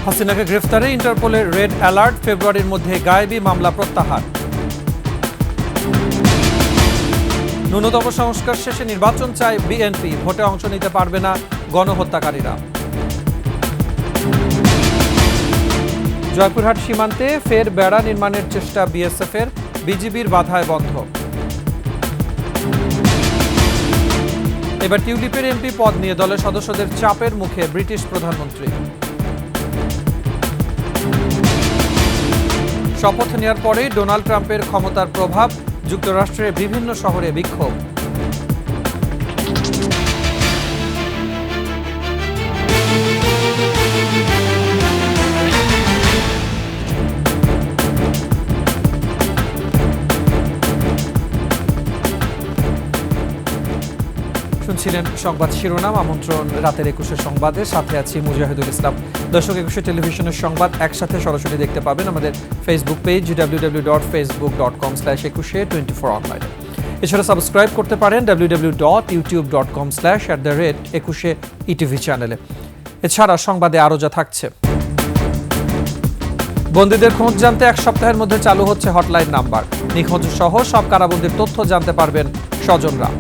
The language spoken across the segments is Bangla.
হাসিনাকে গ্রেফতারে ইন্টারপোলের রেড অ্যালার্ট, ফেব্রুয়ারির মধ্যে গায়েবী মামলা প্রত্যাহার। ন্যূনতম সংস্কার শেষে নির্বাচন চায় বিএনপি, ভোটে অংশ নিতে পারবে না গণহত্যাকারীরা। জয়পুরহাট সীমান্তে ফের বেড়া নির্মাণের চেষ্টা বিএসএফের, বিজিবির বাধায় বন্ধ। এবার টিউলিপের এমপি পদ নিয়ে দলের সদস্যদের চাপের মুখে ব্রিটিশ প্রধানমন্ত্রী। শপথ নেওয়ার পরেই ডোনাল্ড ট্রাম্পের ক্ষমতার প্রভাব, যুক্তরাষ্ট্রের বিভিন্ন শহরে বিক্ষোভ। শুনছিলেন সংবাদ শিরোনাম। আমন্ত্রণ রাতের 21 সংবাদে, সাথে আছি মুজাহিদুল ইসলাম। দর্শক, 21 টেলিভিশনের সংবাদ একসাথে সরাসরি দেখতে পাবেন আমাদের ফেসবুক পেজ www.facebook.com/21 online। এছাড়া সাবস্ক্রাইব করতে পারেন www.youtube.com/@21etv চ্যানেলে। এছাড়া সংবাদে আরও যা থাকছে: বন্দীদের খোঁজ জানতে 1 সপ্তাহের মধ্যে চালু হচ্ছে হটলাইন নাম্বার। নিখোঁজ সহ সব কারাবন্দীর তথ্য জানতে পারবেন স্বজনরা।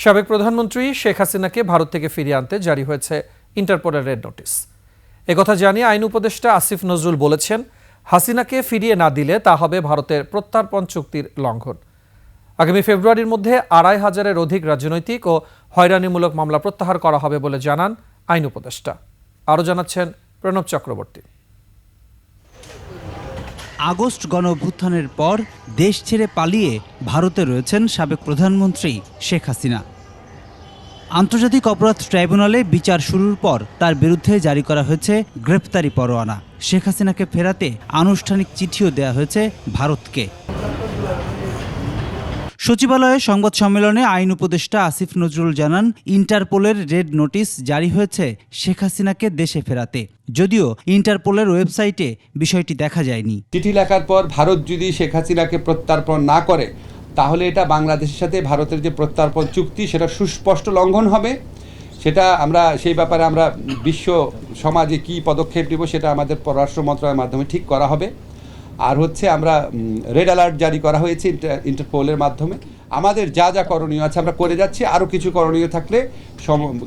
সাবেক প্রধানমন্ত্রী শেখ হাসিনাকে ভারত থেকে ফিরিয়ে আনতে জারি হয়েছে ইন্টারপোলের রেড নোটিস। একথা জানিয়ে আইন উপদেষ্টা আসিফ নজরুল বলেছেন, হাসিনাকে ফিরিয়ে না দিলে তা হবে ভারতের প্রত্যর্পণ চুক্তির লঙ্ঘন। আগামী ফেব্রুয়ারির মধ্যে 2500-এর অধিক রাজনৈতিক ও হয়রানিমূলক মামলা প্রত্যাহার করা হবে বলে জানান আইন উপদেষ্টা। আরও জানাচ্ছেন প্রণব চক্রবর্তী। আগস্ট গণঅভ্যুত্থানের পর দেশ ছেড়ে পালিয়ে ভারতে রয়েছেন সাবেক প্রধানমন্ত্রী শেখ হাসিনা। আন্তর্জাতিক অপরাধ ট্রাইব্যুনালে বিচার শুরুর পর তার বিরুদ্ধে জারি করা হয়েছে গ্রেপ্তারি পরোয়ানা। শেখ হাসিনাকে ফেরাতে আনুষ্ঠানিক চিঠিও দেয়া হয়েছে ভারতকে। সচিবালয়ে সংবাদ সম্মেলনে আইন উপদেষ্টা আসিফ নজরুল জানান, ইন্টারপোলের রেড নোটিশ জারি হয়েছে শেখ হাসিনাকে দেশে ফেরাতে। যদিও ইন্টারপোলের ওয়েবসাইটে বিষয়টি দেখা যায়নি। চিঠি লেখার পর ভারত যদি শেখ হাসিনাকে প্রত্যর্পণ না করে, তাহলে এটা বাংলাদেশের সাথে ভারতের যে প্রত্যর্পণ চুক্তি, সেটা সুস্পষ্ট লঙ্ঘন হবে। সেটা আমরা সেই ব্যাপারে আমরা বিশ্ব সমাজে কি পদক্ষেপ নেব সেটা আমাদের পররাষ্ট্র মন্ত্রণালয়ের মাধ্যমে ঠিক করা হবে। আর হচ্ছে আমরা রেড অ্যালার্ট জারি করা হয়েছে ইন্টারপোলের মাধ্যমে। আমাদের যা যা করণীয় আছে আমরা করে যাচ্ছি, আরও কিছু করণীয় থাকলে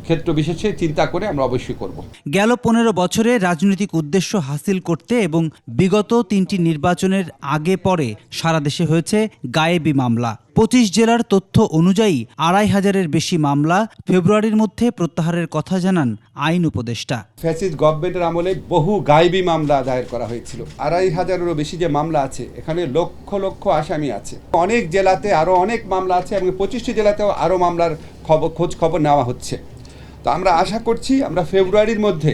ক্ষেত্র বিশেষে চিন্তা করে আমরা অবশ্যই করব। গেল 15 বছরে রাজনৈতিক উদ্দেশ্য হাসিল করতে এবং বিগত 3টি নির্বাচনের আগে পরে সারা দেশে হয়েছে গায়েবী মামলা। 25 জেলার তথ্য অনুযায়ী 2500-এর বেশি মামলা ফেব্রুয়ারির মধ্যে প্রত্যাহারের কথা জানান আইন উপদেষ্টা। ফ্যাসিস্ট গভর্নমেন্টের আমলে বহু গায়েবী মামলা দায়ের করা হয়েছিল। 2500-এরও বেশি যে মামলা আছে, এখানে লক্ষ লক্ষ আসামি আছে। অনেক জেলাতে আরও অনেক মামলা আছে এবং 25টি জেলাতেও আরও মামলার খোঁজ খবর নেওয়া হচ্ছে। তো আমরা আশা করছি আমরা ফেব্রুয়ারির মধ্যে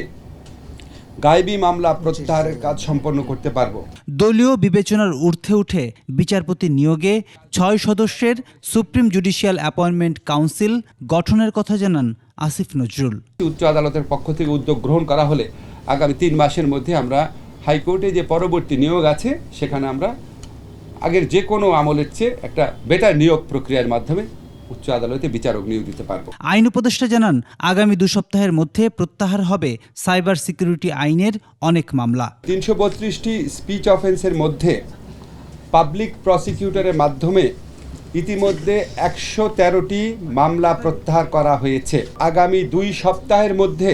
গায়েবী মামলা প্রত্যাহারের কাজ সম্পন্ন করতে পারবো। দলীয় বিবেচনার ঊর্ধ্বে উঠে বিচারপতি নিয়োগে 6 সদস্যের সুপ্রিম জুডিশিয়াল অ্যাপয়েন্টমেন্ট কাউন্সিল গঠনের কথা জানান আসিফ নজরুল। উচ্চ আদালতের পক্ষ থেকে উদ্যোগ গ্রহণ করা হলে আগামী 3 মাসের মধ্যে আমরা হাইকোর্টে যে পরবর্তী নিয়োগ আছে, সেখানে আমরা আগের যে কোনো আমলের চেয়ে একটা বেটার নিয়োগ প্রক্রিয়ার মাধ্যমে উচ্চ আদালতে বিচারক নিয়োগ দিতে পারবো। আইন উপদেষ্টা জানান, আগামী 2 সপ্তাহের মধ্যে প্রত্যাহার হবে সাইবার সিকিউরিটি আইনের অনেক মামলা। 332টি স্পিচ অফেন্সের মধ্যে পাবলিক প্রসিকিউটরের মাধ্যমে ইতিমধ্যে 113টি মামলা প্রত্যাহার করা হয়েছে। আগামী 2 সপ্তাহের মধ্যে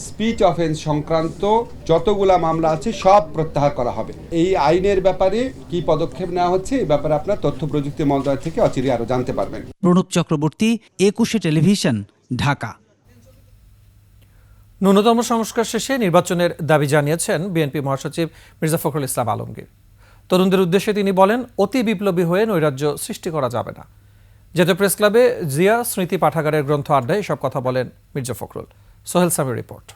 স্পিচ অফেন্স সংক্রান্ত যতগুলা মামলা আছে সব প্রত্যাহার করা হবে। এই আইনের ব্যাপারে কি পদক্ষেপ নেওয়া হচ্ছে, এই ব্যাপারে আপনার তথ্য প্রযুক্তি মন্ত্রণালয় থেকে অচিরে আরও জানতে পারবেন। প্রণব চক্রবর্তী, 21 টেলিভিশন, ঢাকা। ন্যূনতম সংস্কার শেষে নির্বাচনের দাবি জানিয়েছেন বিএনপি মহাসচিব মির্জা ফখরুল ইসলাম আলমগীর। তরুণদের উদ্দেশ্যে তিনি বলেন, অতি বিপ্লবী হয়ে নৈরাজ্য সৃষ্টি করা যাবে না। জাতীয় প্রেস ক্লাবে জিয়া স্মৃতি পাঠাগারের গ্রন্থ আড্ডায় এসব কথা বলেন মির্জা ফখরুল। সোহেল সামির রিপোর্ট।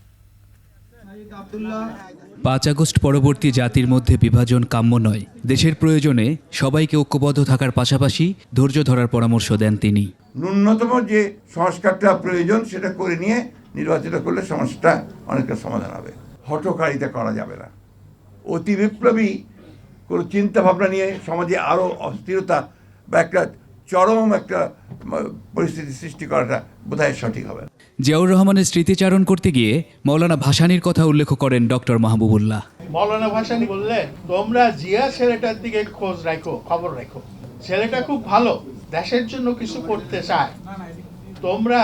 5 আগস্ট পরবর্তী জাতির মধ্যে বিভাজন কাম্য নয়। দেশের প্রয়োজনে সবাইকে ঐক্যবদ্ধ থাকার পাশাপাশি ধৈর্য ধরার পরামর্শ দেন তিনি। ন্যূনতম যে সংস্কারটা প্রয়োজন সেটা করে নিয়ে নির্বাচিত করলে সমস্যাটা অনেকটা সমাধান হবে। হঠকারিতা করা যাবে না। অতি বিপ্লবী কোনো চিন্তা ভাবনা নিয়ে সমাজে আরও অস্থিরতা বা একটা চরম একটা পরিস্থিতি সৃষ্টি করাটা বোধহয় সঠিক হবে না। জিয়াউর রহমানের স্মৃতিচারণ করতে গিয়ে মৌলানা ভাসানীর কথা উল্লেখ করেন ডক্টর মাহবুবুল্লাহ। মৌলানা ভাসানী বললেন, তোমরা জিয়া ছেলেটার দিকে খোঁজ রাখো, খবর রাখো, ছেলেটা খুব ভালো, দেশের জন্য কিছু করতে চায়, তোমরা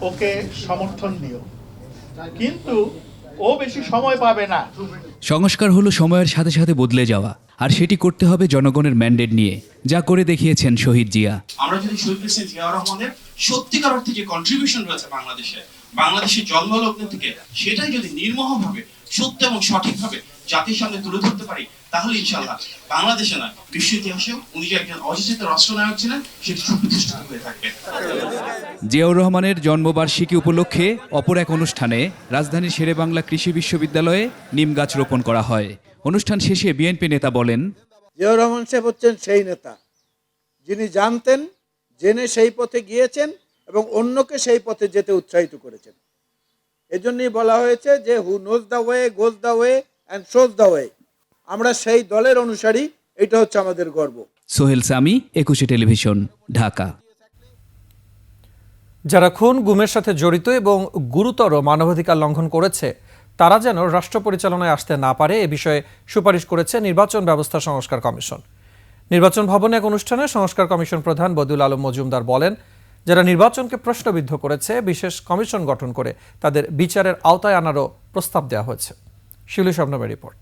ওকে সমর্থন দিও, কিন্তু ও বেশি সময় পাবে না। সংস্কার হলো সময়ের সাথে সাথে বদলে যাওয়া, আর সেটি করতে হবে জনগণের ম্যান্ডেট নিয়ে, যা করে দেখিয়েছেন শহীদ জিয়া। আমরা যদি শহীদ প্রেসিডেন্ট জিয়াউর রহমানের সত্যিকার অর্থে যে কন্ট্রিবিউশন রয়েছে বাংলাদেশের জন্মলগ্ন থেকে, সেটাই যদি নির্মোহভাবে সত্য এবং সঠিকভাবে জাতির সামনে তুলে ধরতে পারি, তাহলে ইনশাআল্লাহ বাংলাদেশে না বিশ্ব ইতিহাসেও উনি যে একজন অযাচিত রাষ্ট্রনায়ক ছিলেন সেটি সুপ্রতিষ্ঠিত হয়ে থাকবে। জিয়াউর রহমানের জন্মবার্ষিকী উপলক্ষে অপর এক অনুষ্ঠানে রাজধানীর শেরেবাংলা কৃষি বিশ্ববিদ্যালয়ে নিম গাছ রোপণ করা হয়। অনুষ্ঠান শেষে বিএনপি নেতা বলেন, জিয়াউর রহমান সাহেব হচ্ছেন সেই নেতা যিনি জানতেন, জেনে সেই পথে গিয়েছেন এবং অন্যকে সেই পথে যেতে উৎসাহিত করেছেন। এজন্যই বলা হয়েছে যে who knows the way goes the way and shows the way. আমরা সেই দলের অনুসারী, এটা হচ্ছে আমাদের গর্ব। সোহেল সামি, একুশে টেলিভিশন, ঢাকা। যারা খুন গুমের সাথে জড়িত এবং গুরুতর মানবাধিকার লঙ্ঘন করেছে তারা যেন রাষ্ট্র পরিচালনায় আসতে না পারে এ বিষয়ে সুপারিশ করেছে নির্বাচন ব্যবস্থা সংস্কার কমিশন। নির্বাচন ভবনে এক অনুষ্ঠানে সংস্কার কমিশন প্রধান বদিউল আলম মজুমদার বলেন, যারা নির্বাচনকে প্রশ্নবিদ্ধ করেছে বিশেষ কমিশন গঠন করে তাদের বিচারের আওতায় আনারও প্রস্তাব দেওয়া হয়েছে। শিউলি শবনমের report.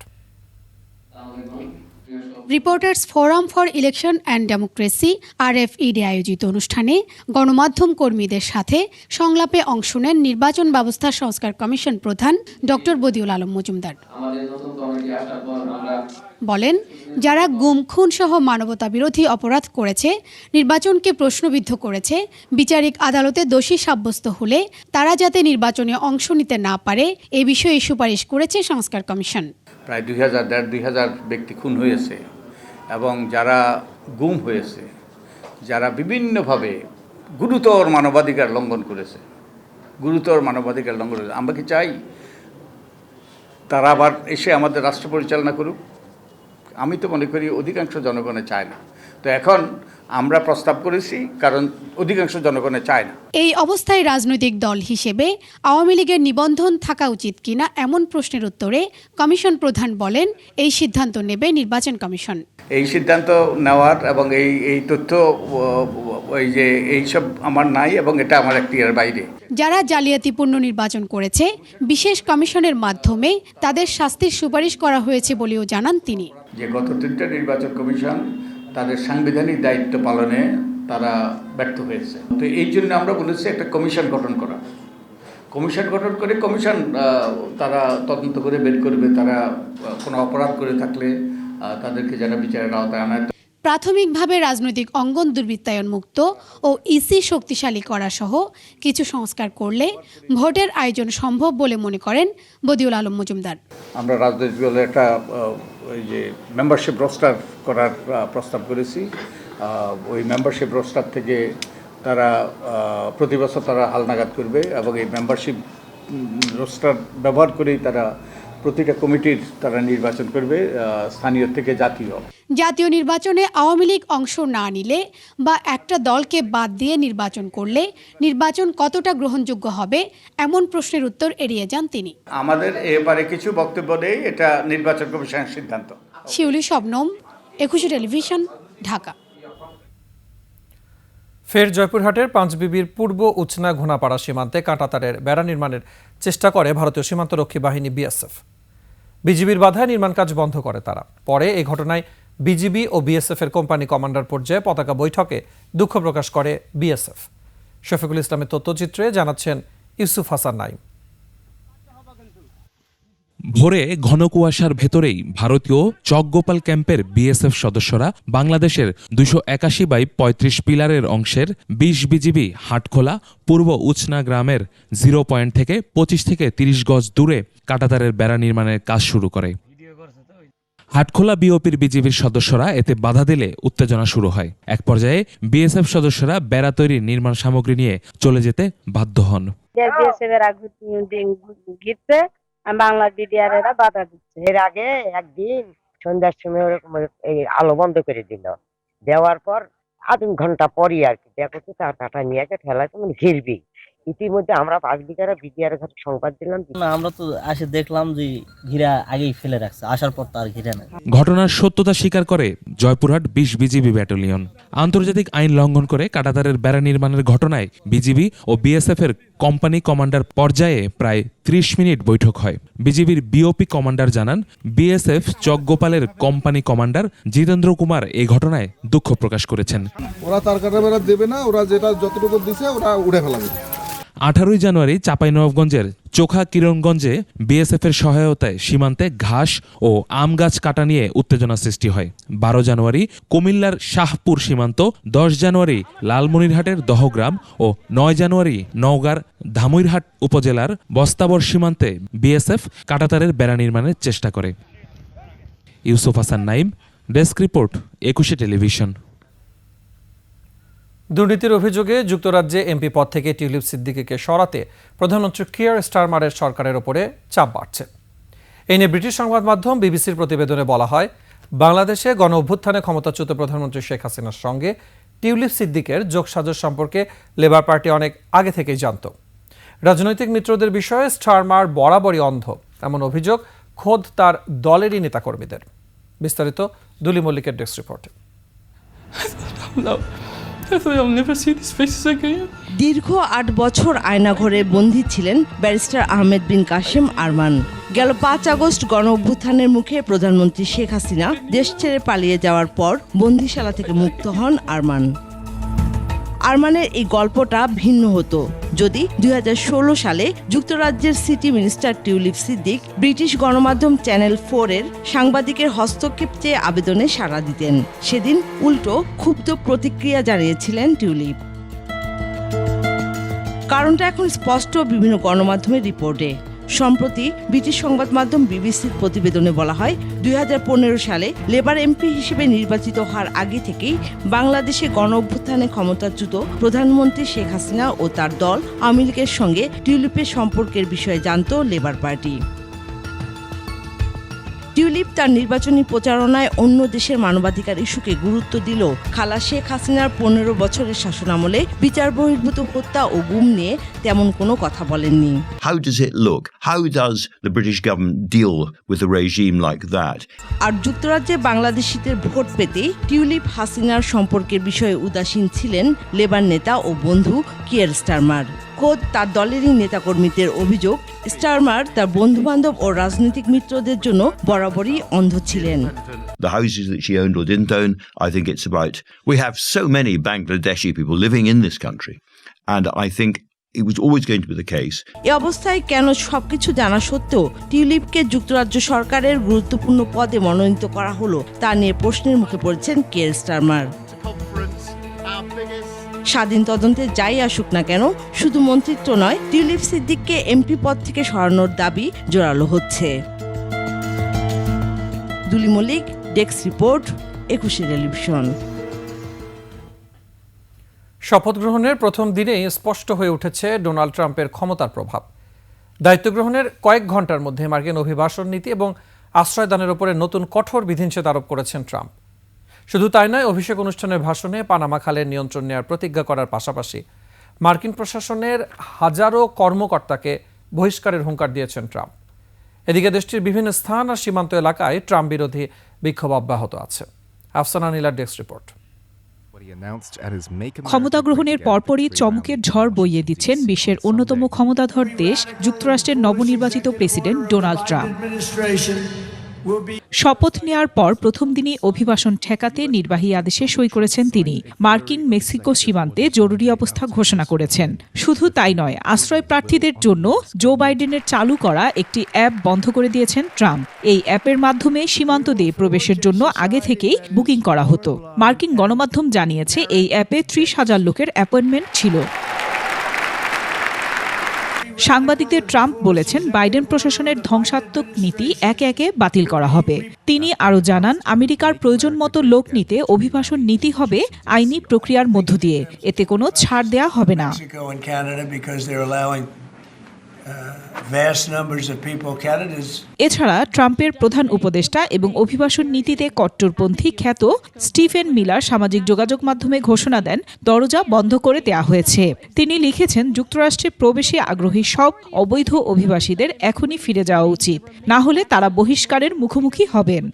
Reporters forum for election and democracy RFED আয়োজিত অনুষ্ঠানে গণমাধ্যম কর্মীদের সাথে সংলাপে অংশ নেন নির্বাচন ব্যবস্থা সংস্কার কমিশন প্রধান ডক্টর বদিউল আলম মজুমদার। বলেন, যারা গুম খুন সহ মানবতা বিরোধী অপরাধ করেছে, নির্বাচনকে প্রশ্নবিদ্ধ করেছে, বিচারিক আদালতে দোষী সাব্যস্ত হলে তারা যাতে নির্বাচনে অংশ নিতে না পারে এ বিষয়ে সুপারিশ করেছে সংস্কার কমিশন। প্রায় 2000 ব্যক্তি খুন হয়েছে এবং যারা গুম হয়েছে, যারা বিভিন্নভাবে গুরুতর মানবাধিকার লঙ্ঘন করেছে, আমরা কি চাই তারা আবার এসে আমাদের রাষ্ট্র পরিচালনা করুক? আমি তো মনে করি অধিকাংশ জনগণে চায় না। তো এখন আমরা প্রস্তাব করেছি কারণ অধিকাংশ জনগণে চায় না। এই অবস্থায় রাজনৈতিক দল হিসেবে আওয়ামী লীগের নিবন্ধন থাকা উচিত কিনা এমন প্রশ্নের উত্তরে কমিশন প্রধান বলেন, এই সিদ্ধান্ত নেবে নির্বাচন কমিশন। এই সিদ্ধান্ত নেওয়ার এবং এই তথ্য এইসব আমার নাই এবং এটা আমার এখতিয়ারের বাইরে। যারা জালিয়াতিপূর্ণ নির্বাচন করেছে বিশেষ কমিশনের মাধ্যমে তাদের শাস্তির সুপারিশ করা হয়েছে বলেও জানান তিনি। যে গত 3টা নির্বাচন কমিশন তাদের সাংবিধানিক দায়িত্ব পালনে তারা ব্যর্থ হয়েছে। তো এই জন্য আমরা বলেছি একটা কমিশন গঠন করে কমিশন তারা তদন্ত করে বের করবে, তারা কোনো অপরাধ করে থাকলে তাদেরকে যারা বিচারের আওতায় আনা। প্রাথমিকভাবে রাজনৈতিক অঙ্গন দুর্বৃত্তায়ন মুক্ত ও ইসি শক্তিশালী করা সহ কিছু সংস্কার করলে ভোটের আয়োজন সম্ভব বলে মনে করেন বদিউল আলম মজুমদার। আমরা রাজনৈতিক দলের একটা মেম্বারশিপ রোস্টার করার প্রস্তাব করেছি। ওই মেম্বারশিপ রোস্টার থেকে তারা প্রতি বছর তারা হালনাগাদ করবে এবং এই মেম্বারশিপ রোস্টার ব্যবহার করেই তারা প্রতিটা কমিটির তারা নির্বাচন করবে, স্থানীয় থেকে জাতীয়। জাতীয় নির্বাচনে আওয়ামী লীগ অংশ না নিলে বা একটা দলকে বাদ দিয়ে নির্বাচন করলে নির্বাচন কতটা গ্রহণযোগ্য হবে এমন প্রশ্নের উত্তর এড়িয়ে যান তিনি। আমাদের এবারে কিছু বক্তব্য নেই, এটা নির্বাচন কমিশনের সিদ্ধান্ত। শিউলি শবনম, একুশে টেলিভিশন, ঢাকা। ফের জয়পুরহাটের পাঁচবিবির পূর্ব উচনা ঘোনাপাড়া সীমান্তে কাঁটাতারের বেড়া নির্মাণের চেষ্টা করে ভারতীয় সীমান্তরক্ষী বাহিনী BSF। বিজিবির বাধায় নির্মাণ কাজ বন্ধ করে তারা। পরে এই ঘটনায় বিজিবি ও BSF এর কোম্পানি কমান্ডার পর্যায়ে পতাকা বৈঠকে দুঃখ প্রকাশ করে BSF। শফিকুল ইসলামের তথ্যচিত্রে জানাচ্ছেন ইউসুফ হাসান নাইম। ভোরে ঘন কুয়াশার ভেতরেই ভারতীয় চকগোপাল ক্যাম্পের BSF সদস্যরা বাংলাদেশের 281/35 পিলারের অংশের 20 বিজিবি হাটখোলা পূর্ব উচনা গ্রামের 0 পয়েন্ট থেকে 25 থেকে 30 গজ দূরে কাঁটাতারের বেড়া নির্মাণের কাজ শুরু করে। হাটখোলা বিওপির বিজিবির সদস্যরা এতে বাধা দিলে উত্তেজনা শুরু হয়। এক পর্যায়ে BSF সদস্যরা বেড়া তৈরির নির্মাণ সামগ্রী নিয়ে চলে যেতে বাধ্য হন। বাংলা বিডিআররা বাধা দিচ্ছে। এর আগে একদিন সন্ধ্যার সময় ওরকম আলো বন্ধ করে দিল, দেওয়ার পর 2 ঘন্টা পরই আর কি দেখো তো টাটা নিয়ে এসে ঠেলাতে মানে ঘিরবি। ইতিমধ্যে আমরা 5 বিঘারা বিডিআর কাছে সংবাদ দিলাম। না আমরা তো এসে দেখলাম যে ঘিরা আগেই ফেলে রাখছে, আসার পর তো আর ঘিরা নাই। ঘটনার সত্যতা স্বীকার করে জয়পুরহাট 20 বিজিবি ব্যাটালিয়ন। আন্তর্জাতিক আইন লঙ্ঘন করে কাঁটাতারের বেড়া নির্মাণের ঘটনায় বিজিবি ও বিএসএফ এর কোম্পানি কমান্ডার পর্যায়ে প্রায় 30 মিনিট বৈঠক হয়। বিজিবির বিওপি কমান্ডার জানান, বিএসএফ চকগোপালের কোম্পানি কমান্ডার জিতেন্দ্র কুমার এই ঘটনায় দুঃখ প্রকাশ করেছেন। ওরা তার কাটা বেড়া দেবে না, ওরা যেটা যতটুকু দিছে ওরা উড়ে ফেলাবে। 18 জানুয়ারি চাঁপাইনবাবগঞ্জের চোখা কিরণগঞ্জে বিএসএফ এর সহায়তায় সীমান্তে ঘাস ও আম গাছ কাটা নিয়ে উত্তেজনা সৃষ্টি হয়। 12 জানুয়ারি কুমিল্লার শাহপুর সীমান্ত, 10 জানুয়ারি লালমনিরহাটের দহগ্রাম ও 9 জানুয়ারি নওগাঁর ধামইরহাট উপজেলার বস্তাবর সীমান্তে বিএসএফ কাঁটাতারের বেড়া নির্মাণের চেষ্টা করে। Yusuf Hasan Naim, desk report, 21 television. দুর্নীতির অভিযোগে যুক্তরাজ্যে এমপি পদ থেকে টিউলিপ সিদ্দিকীকে সরাতে প্রধানমন্ত্রী কিয়ার স্টারমারের সরকারের ওপরে চাপ বাড়ছে। এই নিয়ে ব্রিটিশ সংবাদ মাধ্যম বিবিসির প্রতিবেদনে বলা হয়, বাংলাদেশে গণ অভ্যুত্থানে ক্ষমতাচ্যুত প্রধানমন্ত্রী শেখ হাসিনার সঙ্গে টিউলিপ সিদ্দিকের যোগসাজশ সম্পর্কে লেবার পার্টি অনেক আগে থেকেই জানত। রাজনৈতিক মিত্রদের বিষয়ে স্টারমার বরাবরই অন্ধ, এমন অভিযোগ খোদ তার দলেরই নেতাকর্মীদের। বিস্তারিত দুলি মল্লিকের ডেস্ক রিপোর্টে। দীর্ঘ 8 বছর আয়নাঘরে বন্দী ছিলেন ব্যারিস্টার আহমেদ বিন কাসেম আরমান। গেল 5 আগস্ট গণ অভ্যুত্থানের মুখে প্রধানমন্ত্রী শেখ হাসিনা দেশ ছেড়ে পালিয়ে যাওয়ার পর বন্দিশালা থেকে মুক্ত হন আরমান। আরমানের এই গল্পটা ভিন্ন হতো যদি 2016 সালে যুক্তরাজ্যের city minister tulip Siddique British গণমাধ্যম চ্যানেল 4 এর সাংবাদিকের হস্তক্ষেপ চেয়ে আবেদনে সাড়া দিতেন। সেদিন উল্টো ক্ষুব্ধ প্রতিক্রিয়া জানিয়েছিলেন টিউলিপ। কারণটা এখন স্পষ্ট বিভিন্ন গণমাধ্যমের রিপোর্টে। সম্প্রতি ব্রিটিশ সংবাদ মাধ্যম বিবিসির প্রতিবেদনে বলা হয়, 2015 সালে লেবার এমপি হিসেবে নির্বাচিত হওয়ার আগে থেকেই বাংলাদেশে গণ অভ্যুত্থানে ক্ষমতাচ্যুত প্রধানমন্ত্রী শেখ হাসিনা ও তার দল আওয়ামী লীগের সঙ্গে টিউলিপের সম্পর্কের বিষয়ে জানত লেবার পার্টি। টিউলিপ তার নির্বাচনী প্রচারণায় অন্য দেশের মানবাধিকার ইস্যুকে গুরুত্ব দিল খালা শেখ হাসিনার 15 বছরের শাসনামলে বিচার বহির্ভূত হত্যা ও গুম নিয়ে তেমন কোনো কথা বলেননি। How does it look? How does the British government deal with a regime like that? আর যুক্তরাজ্যে বাংলাদেশিদের ভোট পেতে টিউলিপ হাসিনার সম্পর্কের বিষয়ে উদাসীন ছিলেন লেবার নেতা ও বন্ধু কিয়ার স্টারমার। খোদ তার দলেরই নেতাকর্মীদের অভিযোগ, স্টারমার তার বন্ধুবান্ধব ও রাজনৈতিক মিত্রদের জন্য বরাবরই অন্ধ ছিলেন। The houses that she owned or didn't own, I think it's about, we have so many Bangladeshi people living in this country, and I think it was always going to be the case. এই অবস্থায় কেন সবকিছু জানা সত্ত্বেও টিউলিপকে যুক্তরাজ্য সরকারের গুরুত্বপূর্ণ পদে মনোনীত করা হলো তা নিয়ে প্রশ্নের মুখে পড়েছেন কিয়ার স্টারমার। স্বাধীন তদন্তে যাই আসুক না কেন, শুধু মন্ত্রিত্ব নয়, টিউলিপ সিদ্দিককে এমপি পদ থেকে সরানোর দাবি জোরালো হচ্ছে। দুলি মল্লিক, ডেস্ক রিপোর্ট, 21 টেলিভিশন। শপথ গ্রহণের প্রথম দিনেই স্পষ্ট হয়ে উঠেছে ডোনাল্ড ট্রাম্পের ক্ষমতার প্রভাব। দায়িত্ব গ্রহণের কয়েক ঘন্টার মধ্যে মার্কিন অভিবাসন নীতি এবং আশ্রয়দানের উপরে নতুন কঠোর বিধিনিষেধ আরোপ করেছেন ট্রাম্প। শুধু তাই নয়, অভিষেক অনুষ্ঠানের ভাষণে পানামা খালের নিয়ন্ত্রণ নেওয়ার প্রতিজ্ঞা করার পাশাপাশি মার্কিন প্রশাসনের হাজারো কর্মকর্তাকে বহিষ্কারের হুঙ্কার দিয়েছেন ট্রাম্প। এদিকে দেশটির বিভিন্ন স্থান আর সীমান্ত এলাকায় ট্রাম্প বিরোধী বিক্ষোভ অব্যাহত আছে। আফসানা নীলার ডেস্ক রিপোর্ট। ক্ষমতা গ্রহণের পরপরই চমকের ঝড় বইয়ে দিচ্ছেন বিশ্বের অন্যতম ক্ষমতাধর দেশ যুক্তরাষ্ট্রের নবনির্বাচিত প্রেসিডেন্ট ডোনাল্ড ট্রাম্প। শপথ নেয়ার পর প্রথম দিনই অভিবাসন ঠেকাতে নির্বাহী আদেশে সই করেছেন তিনি। মার্কিন মেক্সিকো সীমান্তে জরুরি অবস্থা ঘোষণা করেছেন। শুধু তাই নয়, আশ্রয় প্রার্থীদের জন্য জো বাইডেনের চালু করা একটি অ্যাপ বন্ধ করে দিয়েছেন ট্রাম্প। এই অ্যাপের মাধ্যমে সীমান্ত দিয়ে প্রবেশের জন্য আগে থেকেই বুকিং করা হতো। মার্কিন গণমাধ্যম জানিয়েছে এই অ্যাপে 30,000 লোকের অ্যাপয়েন্টমেন্ট ছিল। সাংবাদিকদের ট্রাম্প বলেছেন, বাইডেন প্রশাসনের ধ্বংসাত্মক নীতি একে একে বাতিল করা হবে। তিনি আরও জানান, আমেরিকার প্রয়োজন মতো লোক নিতে অভিবাসন নীতি হবে আইনি প্রক্রিয়ার মধ্য দিয়ে, এতে কোনো ছাড় দেয়া হবে না। vast numbers of people. Canada's এছাড়া ট্রাম্পের প্রধান উপদেষ্টা এবং অভিবাসন নীতিতে কট্টরপন্থী খ্যাত স্টিফেন মিলার সামাজিক যোগাযোগ মাধ্যমে ঘোষণা দেন দরজা বন্ধ করে দেয়া হয়েছে। তিনি লিখেছেন, যুক্তরাষ্ট্রে প্রবেশে আগ্রহী সব অবৈধ অভিবাসীদের এখনই ফিরে যাওয়া উচিত, না হলে তারা বহিষ্কারের মুখোমুখি হবেন।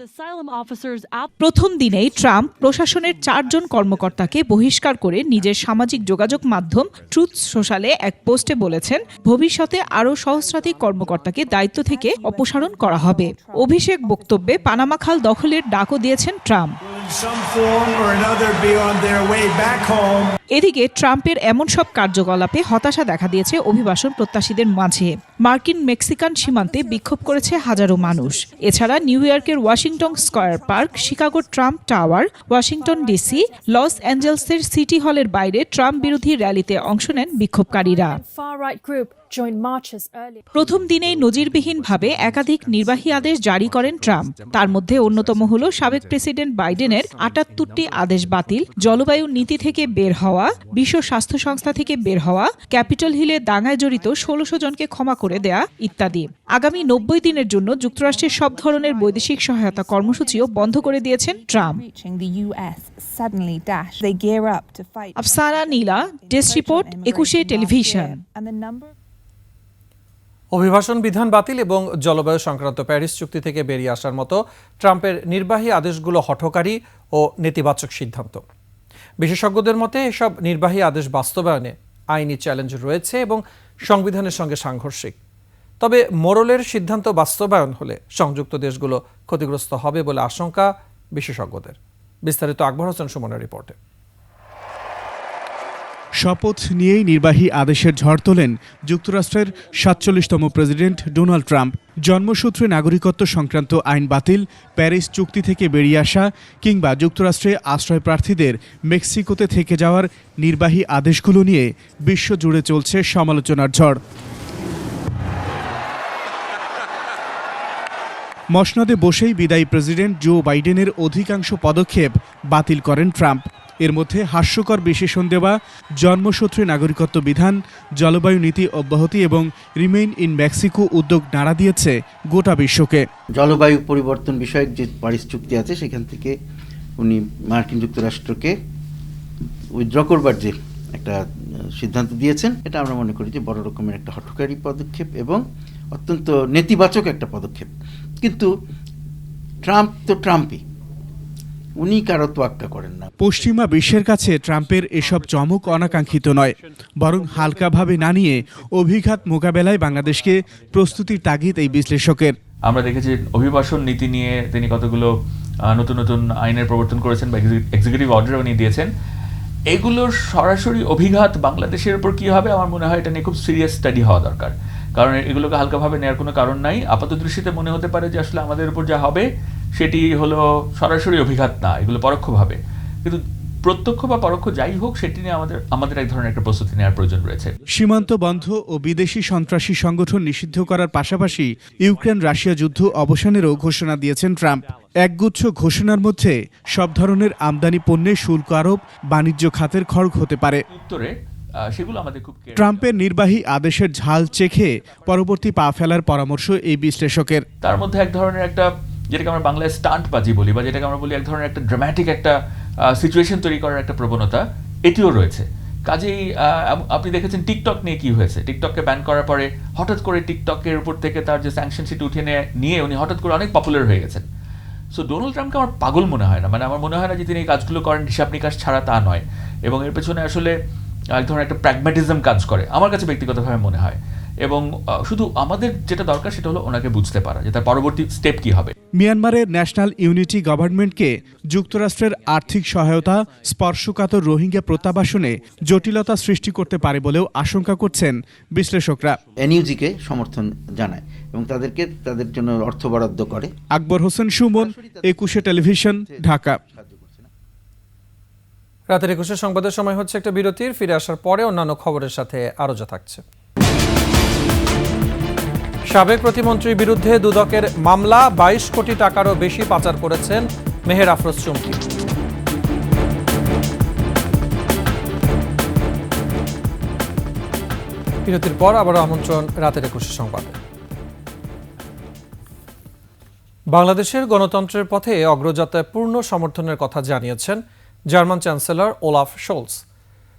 প্রথম দিনেই ট্রাম্প প্রশাসনের 4 জন কর্মকর্তাকে বহিষ্কার করে নিজের সামাজিক যোগাযোগ মাধ্যম ট্রুথ সোশ্যালে এক পোস্টে বলেছেন, ভবিষ্যতে আরও সহস্রাধিক কর্মকর্তাকে দায়িত্ব থেকে অপসারণ করা হবে। অভিষেক বক্তব্যে পানামা খাল দখলের ডাকও দিয়েছেন ট্রাম্প। এদিকে ট্রাম্পের এমন সব কার্যকলাপে হতাশা দেখা দিয়েছে অভিবাসন প্রত্যাশীদের মাঝে। মার্কিন মেক্সিকান সীমান্তে বিক্ষোভ করেছে হাজারো মানুষ। এছাড়া নিউ ইয়র্কের ওয়াশিংটন স্কয়ার পার্ক, শিকাগোর ট্রাম্প টাওয়ার, ওয়াশিংটন ডিসি, লস অ্যাঞ্জেলসের সিটি হলের বাইরে ট্রাম্প বিরোধী র্যালিতে অংশ নেন বিক্ষোভকারীরা। প্রথম দিনেই নজিরবিহীনভাবে একাধিক নির্বাহী আদেশ জারি করেন ট্রাম্প। তার মধ্যে অন্যতম হল সাবেক প্রেসিডেন্ট বাইডেনের 78টি আদেশ বাতিল, জলবায়ু নীতি থেকে বের হওয়া, বিশ্ব স্বাস্থ্য সংস্থা থেকে বের হওয়া, ক্যাপিটল হিলে দাঙ্গায় জড়িত 1600 জনকে ক্ষমা করে দেয়া ইত্যাদি। আগামী 90 দিনের জন্য যুক্তরাষ্ট্রের সব ধরনের বৈদেশিক সহায়তা কর্মসূচিও বন্ধ করে দিয়েছেন ট্রাম্প। আফসানা নীলা, ডেস্ক রিপোর্ট, 21 টেলিভিশন। অভিবাসন বিধান বাতিল এবং জলবায়ু সংক্রান্ত প্যারিস চুক্তি থেকে বেরিয়ে আসার মতো ট্রাম্পের নির্বাহী আদেশগুলো হঠকারী ও নেতিবাচক সিদ্ধান্ত। বিশেষজ্ঞদের মতে এসব নির্বাহী আদেশ বাস্তবায়নে আইনি চ্যালেঞ্জ রয়েছে এবং সংবিধানের সঙ্গে সাংঘর্ষিক। তবে মোরলের সিদ্ধান্ত বাস্তবায়ন হলে সংযুক্ত দেশগুলো ক্ষতিগ্রস্ত হবে বলে আশঙ্কা বিশেষজ্ঞদের। বিস্তারিত আকবর হোসেন সুমনের রিপোর্টে। শপথ নিয়েই নির্বাহী আদেশের ঝড় তোলেন যুক্তরাষ্ট্রের 47তম প্রেসিডেন্ট ডোনাল্ড ট্রাম্প। জন্মসূত্রে নাগরিকত্ব সংক্রান্ত আইন বাতিল, প্যারিস চুক্তি থেকে বেরিয়ে আসা কিংবা যুক্তরাষ্ট্রে আশ্রয় প্রার্থীদের মেক্সিকোতে থেকে যাওয়ার নির্বাহী আদেশগুলো নিয়ে বিশ্বজুড়ে চলছে সমালোচনার ঝড়। মসনদে বসেই বিদায়ী প্রেসিডেন্ট জো বাইডেনের অধিকাংশ পদক্ষেপ বাতিল করেন ট্রাম্প। এর মধ্যে হাস্যকর বিশেষণ দেওয়া জন্মসূত্রে নাগরিকত্ব বিধান, জলবায়ু নীতি অব্যাহতি এবং রিমেইন ইন মেক্সিকো উদ্যোগ নাড়া দিয়েছে গোটা বিশ্বকে। জলবায়ু পরিবর্তন বিষয়ক যে প্যারিস চুক্তি আছে সেখান থেকে উনি মার্কিন যুক্তরাষ্ট্রকে উইথড্র করবার যে একটা সিদ্ধান্ত দিয়েছেন, এটা আমরা মনে করি যে বড় রকমের একটা হঠকারী পদক্ষেপ এবং অত্যন্ত নেতিবাচক একটা পদক্ষেপ। কিন্তু ট্রাম্প তো ট্রাম্পই, উনি কারো তোয়াক্কা করেন না। পশ্চিমা বিশ্বের কাছে ট্রাম্পের এসব চমক অনাকাঙ্ক্ষিত নয়, বরং হালকাভাবে না নিয়ে অভিঘাত মোকাবেলায় বাংলাদেশকে প্রস্তুতির তাগিদ এই বিশ্লেষকের। আমরা দেখেছি অভিবাসন নীতি নিয়ে তিনি কতগুলো নতুন নতুন আইনের প্রবর্তন করেছেন বা এক্সিকিউটিভ অর্ডার উনি দিয়েছেন। এগুলোর সরাসরি অভিঘাত বাংলাদেশের উপর কী হবে, আমার মনে হয় এটা নিয়ে খুব সিরিয়াস স্টাডি হওয়া দরকার। কারণ এগুলোকে হালকাভাবে নেওয়ার কোনো কারণ নাই। আপাত দৃষ্টিতে মনে হতে পারে যে আসলে আমাদের উপর যা হবে সেটি হলো সরাসরি অভিঘাত না, এগুলো পরোক্ষভাবে। কিন্তু প্রত্যক্ষ বা পরোক্ষ যাই হোক, সেটি নিয়ে আমাদের এক ধরনের একটা প্রস্তুতি নেওয়ার প্রয়োজন রয়েছে। সীমান্ত বন্ধ ও বিদেশি সন্ত্রাসী সংগঠন নিষিদ্ধ করার পাশাপাশি ইউক্রেন রাশিয়া যুদ্ধ অবসানেরও ঘোষণা দিয়েছেন ট্রাম্প। একগুচ্ছ ঘোষণার মধ্যে সব ধরনের আমদানি পণ্যে শুল্ক আরোপ, বাণিজ্য খাতের খড়গ হতে পারে। উত্তরে সেগুলো আমাদের খুব ট্রাম্পের নির্বাহী আদেশের ঝাল চেখে পরবর্তী পা ফেলার পরামর্শ এই বিশ্লেষকের। তার মধ্যে এক ধরনের একটা, যেটাকে আমরা বাংলায় স্টান্টবাজি বলি বা যেটাকে আমরা বলি এক ধরনের একটা ড্রামাটিক একটা সিচুয়েশন তৈরি করার একটা প্রবণতা, এটিও রয়েছে। কাজেই আপনি দেখেছেন টিকটক নিয়ে কি হয়েছে। টিকটককে ব্যান করার পরে হঠাৎ করে টিকটকের উপর থেকে তার যে স্যাংশন সেটি উঠে নিয়ে উনি হঠাৎ করে অনেক পপুলার হয়ে গেছেন। সো ডোনাল্ড ট্রাম্পকে আমার পাগল মনে হয় না, মানে আমার মনে হয় না যে তিনি এই কাজগুলো করেন হিসাব নিকাশ ছাড়া, তা নয়। এবং এর পেছনে আসলে এক ধরনের একটা প্র্যাগম্যাটিজম কাজ করে আমার কাছে ব্যক্তিগতভাবে মনে হয়। এবং শুধু আমাদের যেটা দরকার সেটা হলো ওনাকে বুঝতে পারা যে তার পরবর্তী স্টেপ কি হবে। মিয়ানমারের ন্যাশনাল ইউনিটি গভর্নমেন্টকে যুক্তরাষ্ট্রের আর্থিক সহায়তা স্পর্শকাতর রোহিঙ্গা প্রত্যাবাসনে জটিলতা সৃষ্টি করতে পারে বলেও আশঙ্কা করছেন বিশ্লেষকরা। এনইউজিকে সমর্থন জানায় এবং তাদের জন্য অর্থ বরাদ্দ করে। আকবর হোসেন সুমন, 21 টেলিভিশন, ঢাকা। রাতের 21 সংবাদের সময় হচ্ছে একটা বিরতির। ফিরে আসার পরে অন্যান্য খবরের সাথে আরো যা থাকছে। সাবেক প্রতিমন্ত্রীর বিরুদ্ধে দুদকের মামলা, 22 কোটি টাকারও বেশি পাচার করেছেন মেহের আফরোজ চুমকি। বিরতির পর আবারও আমন্ত্রণ রাতের 21 সংবাদে। বাংলাদেশের গণতন্ত্রের পথে অগ্রযাত্রায় পূর্ণ সমর্থনের কথা জানিয়েছেন জার্মান চ্যান্সেলর ওলাফ শোলস।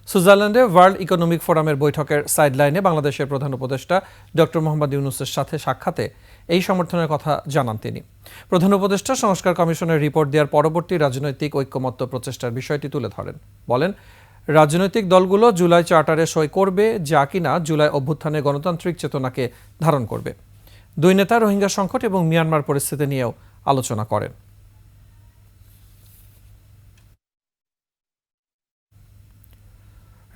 সুইজারল্যান্ডে ওয়ার্ল্ড ইকোনমিক ফোরামের বৈঠকের সাইডলাইনে বাংলাদেশের প্রধান উপদেষ্টা ডক্টর মোহাম্মদ ইউনূসের সাথে সাক্ষাতে এই সমর্থনের কথা জানান তিনি। প্রধান উপদেষ্টা সংস্কার কমিশনের রিপোর্ট দেওয়ার পরবর্তী রাজনৈতিক ঐক্যমত্য প্রচেষ্টার বিষয়টি তুলে ধরেন। বলেন, রাজনৈতিক দলগুলো জুলাই চার্টারে সই করবে, যা কিনা জুলাই অভ্যুত্থানে গণতান্ত্রিক চেতনাকে ধারণ করবে। দুই নেতা রোহিঙ্গা সংকট এবং মিয়ানমার পরিস্থিতি নিয়েও আলোচনা করেন।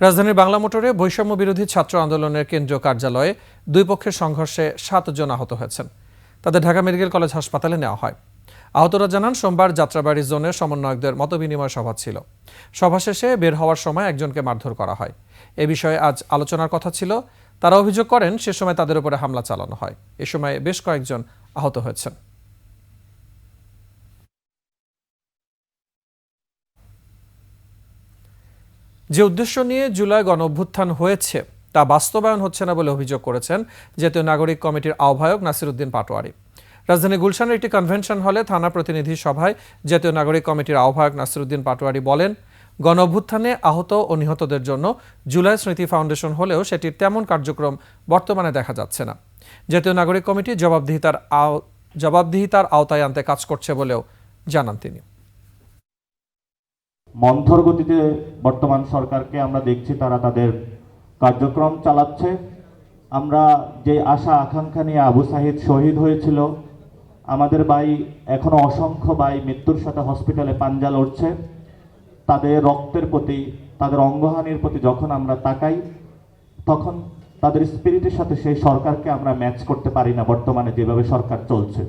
রাজধানীর বাংলা মোটরে বৈষম্য বিরোধী ছাত্র আন্দোলনের কেন্দ্রীয় কার্যালয়ে দুই পক্ষের সংঘর্ষে 7 জন আহত হয়েছেন। তাদের ঢাকা মেডিকেল কলেজ হাসপাতালে নেওয়া হয়। আহতরা জানান, সোমবার যাত্রাবাড়ি জোনের সমন্বয়কদের মতবিনিময় সভা ছিল। সভা শেষে বের হওয়ার সময় একজনকে মারধর করা হয়। এ বিষয়ে আজ আলোচনার কথা ছিল। তারা অভিযোগ করেন, সে সময় তাদের উপরে হামলা চালানো হয়। এ সময় বেশ কয়েকজন আহত হয়েছেন। যে উদ্দেশ্য নিয়ে জুলাই গণঅভ্যুত্থান হয়েছে তা বাস্তবায়ন হচ্ছে না বলে অভিযোগ করেছেন জাতীয় নাগরিক কমিটির আহ্বায়ক নাসিরউদ্দিন পাটোয়ারি। রাজধানী গুলশানের একটি কনভেনশন হলে থানা প্রতিনিধি সভায় জাতীয় নাগরিক কমিটির আহ্বায়ক নাসিরউদ্দিন পাটোয়ারি বলেন, গণঅভ্যুত্থানে আহত ও নিহতদের জন্য জুলাই স্মৃতি ফাউন্ডেশন হলেও সেটির তেমন কার্যক্রম বর্তমানে দেখা যাচ্ছে না। জাতীয় নাগরিক কমিটি জবাবদিহিতার আওতায় আনতে কাজ করছে বলেও জানান তিনি। মন্থর গতিতে বর্তমান সরকারকে আমরা দেখছি, তারা তাদের কার্যক্রম চালাচ্ছে। আমরা যে আশা আকাঙ্ক্ষা নিয়ে আবু সাহিদ শহীদ হয়েছিল, আমাদের ভাই এখনো অসংখ্য ভাই মৃত্যুর সাথে হসপিটালে পাঞ্জা লড়ছে। তাদের রক্তের প্রতি, তাদের অঙ্গহানির প্রতি যখন আমরা তাকাই, তখন তাদের স্পিরিটের সাথে সেই সরকারকে আমরা ম্যাচ করতে পারি না বর্তমানে যেভাবে সরকার চলছে।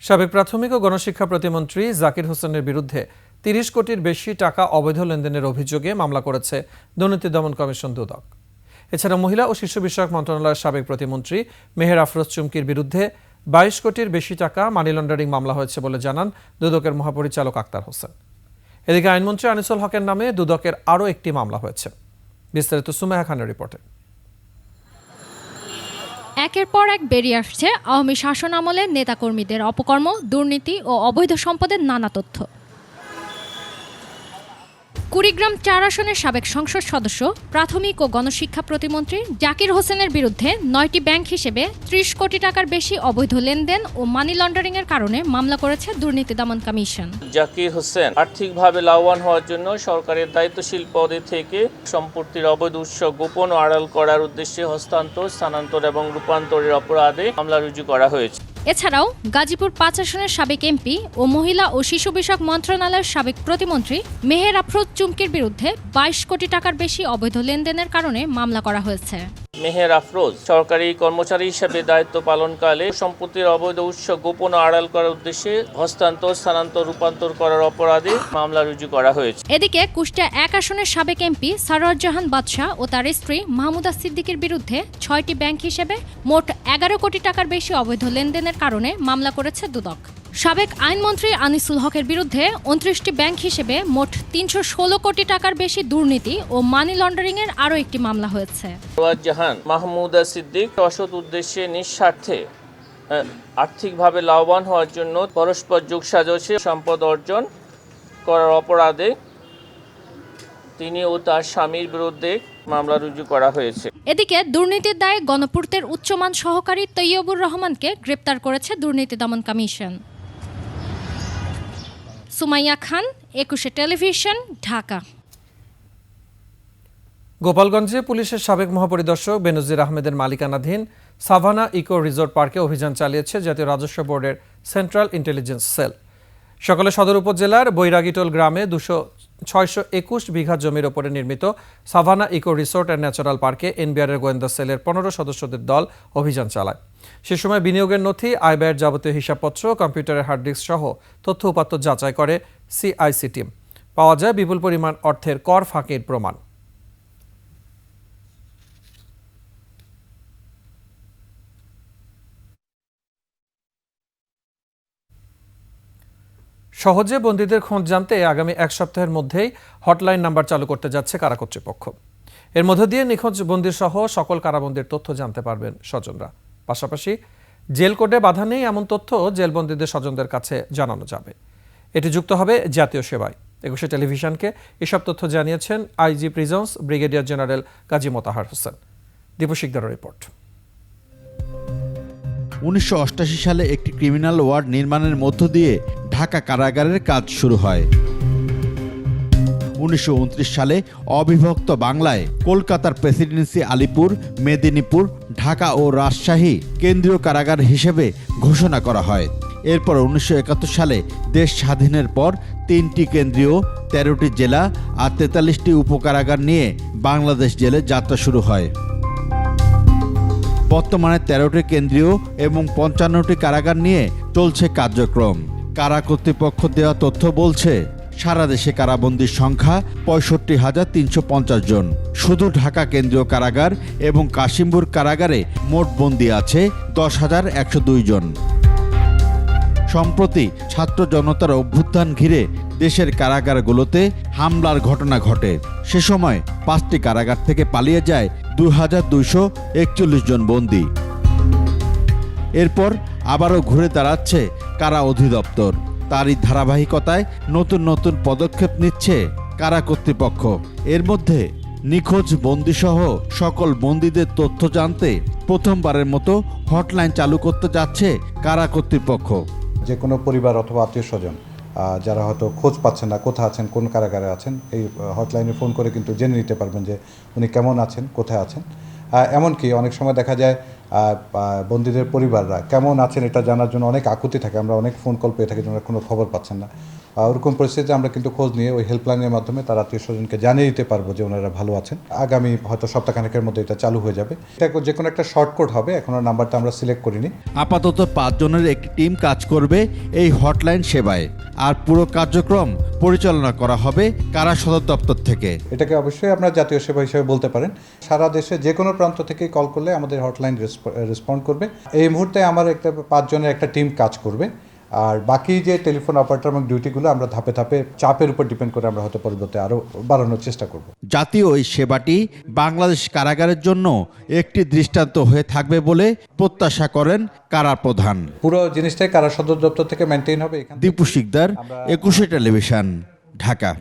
সাবেক প্রাথমিক ও গণশিক্ষা প্রতিমন্ত্রী জাকির হোসেনের বিরুদ্ধে 30 কোটির বেশি টাকা অবৈধ লেনদেনের অভিযোগে মামলা করেছে দুর্নীতি দমন কমিশন দুদক। এছাড়া মহিলা ও শিশু বিষয়ক মন্ত্রণালয়ের সাবেক প্রতিমন্ত্রী মেহের আফরোজ চুমকির বিরুদ্ধে 22 কোটির বেশি টাকা মানি লন্ডারিং মামলা হয়েছে বলে জানান দুদকের মহাপরিচালক আক্তার হোসেন। এদিকে আইনমন্ত্রী আনিসুল হকের নামে দুদকের আরও একটি মামলা হয়েছে। বিস্তারিত সুমাইয়া খানের রিপোর্টে। একের পর এক বেরিয়ে আসছে আওয়ামী শাসন আমলে নেতাকর্মীদের অপকর্ম, দুর্নীতি ও অবৈধ সম্পদের নানা তথ্য। কুড়িগ্রাম 4 আসনের সাবেক সংসদ সদস্য, প্রাথমিক ও গণশিক্ষা প্রতিমন্ত্রী জাকির হোসেনের বিরুদ্ধে 9টি ব্যাংক হিসেবে 30 কোটি টাকার বেশি অবৈধ লেনদেন ও মানি লন্ডারিং এর কারণে মামলা করেছে দুর্নীতি দমন কমিশন। জাকির হোসেন আর্থিকভাবে লাভবান হওয়ার জন্য সরকারের দায়িত্বশীল পদে থেকে সম্পত্তির অবৈধ উৎস গোপন ও আড়াল করার উদ্দেশ্যে হস্তান্তর, স্থানান্তর এবং রূপান্তরের অপরাধে মামলা রুজু করা হয়েছে। এছাড়াও গাজীপুর 5 আসনের সাবেক এমপি ও মহিলা ও শিশু বিষয়ক মন্ত্রণালয়ের সাবেক প্রতিমন্ত্রী মেহের আফরোজ চুমকির বিরুদ্ধে 22 কোটি টাকার বেশি অবৈধ লেনদেনের কারণে মামলা করা হয়েছে। মেহের আফরোজ সরকারি কর্মচারী হিসেবে দায়িত্ব পালনকালে সম্পত্তির অবৈধ উৎস গোপন ও আড়াল করার উদ্দেশ্যে হস্তান্তর, স্থানান্তর, রূপান্তর করার অপরাধে মামলা রুজু করা হয়েছে। এদিকে কুষ্টিয়া 1 আসনের সাবেক এমপি সারোয়ার জাহান বাদশা ও তার স্ত্রী মাহমুদা সিদ্দিকীর বিরুদ্ধে 6টি ব্যাংক হিসেবে মোট 11 কোটি টাকার বেশি অবৈধ লেনদেনের কারণে মামলা করেছে দুদক। সাবেক আইনমন্ত্রী আনিসুল হকের বিরুদ্ধে 29টি ব্যাংক হিসেবে মোট 316 কোটি টাকার বেশি দুর্নীতি ও মানি লন্ডারিং এর আরও একটি মামলা হয়েছে। সারোয়ার জাহান, মাহমুদা সিদ্দিক অসৎ উদ্দেশ্যে নিঃস্বার্থে আর্থিকভাবে লাভবান হওয়ার জন্য পরস্পর যোগসাজশে সম্পদ অর্জন করার অপরাধে তিনি ও তার স্বামীর বিরুদ্ধে মামলা রুজু করা হয়েছে। এদিকে দুর্নীতির দায়ে গণপূর্তের উচ্চমান সহকারী তৈয়বুর রহমানকে গ্রেপ্তার করেছে দুর্নীতি দমন কমিশন। সুমাইয়া খান, 21 টেলিভিশন, ঢাকা। গোপালগঞ্জে পুলিশের সাবেক মহাপরিদর্শক বেনজির আহমেদের মালিকানাধীন সাভানা ইকো রিসোর্ট পার্কে অভিযান চালিয়েছে জাতীয় রাজস্ব বোর্ডের সেন্ট্রাল ইন্টেলিজেন্স সেল। সকালে সদর উপজেলার বৈরাগীটোল গ্রামে 621 বিঘা জমির ওপরে নির্মিত savanna eco resort and natural পার্কে এনবিআরের গোয়েন্দা সেলের 15 সদস্যদের দল অভিযান চালায়। সে সময় বিনিয়োগের নথি, আয় ব্যয়ের যাবতীয় হিসাবপত্র, কম্পিউটারের হার্ড ডিস্ক সহ তথ্য উপাত্ত যাচাই করে সিআইসি টিম। পাওয়া যায় বিপুল পরিমাণ অর্থের কর ফাঁকির প্রমাণ। সহজে বন্দীদের খোঁজ জানতে আগামী 1 সপ্তাহের মধ্যেই হটলাইন নাম্বার চালু করতে যাচ্ছে কারা কর্তৃপক্ষ। এর মধ্য দিয়ে নিখোঁজ বন্দির সহ সকল কারাবন্দির তথ্য জানতে পারবেন স্বজনরা। পাশাপাশি জেল কোডে বাধা নেই এমন তথ্য জেলবন্দীদের স্বজনদের কাছে জানানো যাবে। এটি যুক্ত হবে জাতীয় সেবায়। ২১ টেলিভিশনকে এসব তথ্য জানিয়েছেন IG prisons brigadier general Kazi Motahar Hossain. Dipu শিকদারের report. ১৯৮৮ সালে একটি ক্রিমিনাল ওয়ার্ড নির্মাণের মধ্য দিয়ে ঢাকা কারাগারের কাজ শুরু হয়। ১৯২৯ সালে অবিভক্ত বাংলায় কলকাতার প্রেসিডেন্সি আলিপুর, মেদিনীপুর, ঢাকা ও রাজশাহী কেন্দ্রীয় কারাগার হিসেবে ঘোষণা করা হয়। এরপর ১৯৭১ সালে দেশ স্বাধীনের পর ৩টি কেন্দ্রীয়, ১৩টি জেলা আর ৪৩টি উপকারাগার নিয়ে বাংলাদেশ জেলে যাত্রা শুরু হয়। বর্তমানে ১৩টি কেন্দ্রীয় এবং ৫৫টি কারাগার নিয়ে চলছে কার্যক্রম। কারা কর্তৃপক্ষ দেওয়া তথ্য বলছে, সারা দেশে কারাবন্দির সংখ্যা ৬৫,৩৫০ জন। শুধু ঢাকা কেন্দ্রীয় কারাগার এবং কাশিমপুর কারাগারে মোট বন্দী আছে ১০,১০২ জন। সম্প্রতি ছাত্র জনতার অভ্যুত্থান ঘিরে দেশের কারাগারগুলোতে হামলার ঘটনা ঘটে। সে সময় ৫টি কারাগার থেকে পালিয়ে যায় ২,২৪১ জন বন্দী। এরপর আবারও ঘুরে দাঁড়াচ্ছে কারা অধিদপ্তর। তারই ধারাবাহিকতায় নতুন নতুন পদক্ষেপ নিচ্ছে কারা কর্তৃপক্ষ। এর মধ্যে নিখোঁজ বন্দীসহ সকল বন্দীদের তথ্য জানতে প্রথমবারের মতো হটলাইন চালু করতে যাচ্ছে কারা কর্তৃপক্ষ। যে কোনো পরিবার অথবা আত্মীয় স্বজন যারা হয়তো খোঁজ পাচ্ছেন না, কোথায় আছেন, কোন কারাগারে আছেন, এই হটলাইনে ফোন করে কিন্তু জেনে নিতে পারবেন যে উনি কেমন আছেন, কোথায় আছেন। এমনকি অনেক সময় দেখা যায় বন্দীদের পরিবাররা কেমন আছেন এটা জানার জন্য অনেক আকুতি থাকে। আমরা অনেক ফোন কল পেয়ে থাকি যে ওনারা কোনো খবর পাচ্ছেন না। ওরকম পরিস্থিতিতে আমরা কিন্তু খোঁজ নিয়ে ওই হেল্পলাইনের মাধ্যমে তার আত্মীয় স্বজনকে জানিয়ে দিতে পারবো যে ওনারা ভালো আছেন। আগামী হয়তো সপ্তাহখানেকের মধ্যে এটা চালু হয়ে যাবে। এটা যে কোনো একটা শর্টকাট হবে, এখনো নাম্বারটা আমরা সিলেক্ট করিনি। আপাতত ৫ জনের একটি টিম কাজ করবে এই হটলাইন সেবায়, আর পুরো কার্যক্রম পরিচালনা করা হবে কারা সদর দপ্তর থেকে। এটাকে অবশ্যই আমরা জাতীয় সেবা হিসেবে বলতে পারেন। সারা দেশে যে কোনো প্রান্ত থেকে কল করলে আমাদের হটলাইন রেসপন্ড করবে। এই মুহূর্তে আমার ৫ জনের একটা টিম কাজ করবে, আর বাকি যে টেলিফোন অপারেটর এবং ডিউটিগুলো আমরা ধাপে ধাপে চাপের উপর ডিপেন্ড করে আমরা হয়তো পরিবর্তে আরও বাড়ানোর চেষ্টা করব। জাতীয় এই সেবাটি বাংলাদেশ কারাগারের জন্য একটি দৃষ্টান্ত হয়ে থাকবে বলে প্রত্যাশা করেন কারা প্রধান। পুরো জিনিসটাই কারা সদর দপ্তর থেকে মেনটেন হবে। দীপু শিকদার, ২১ টেলিভিশন, ঢাকা।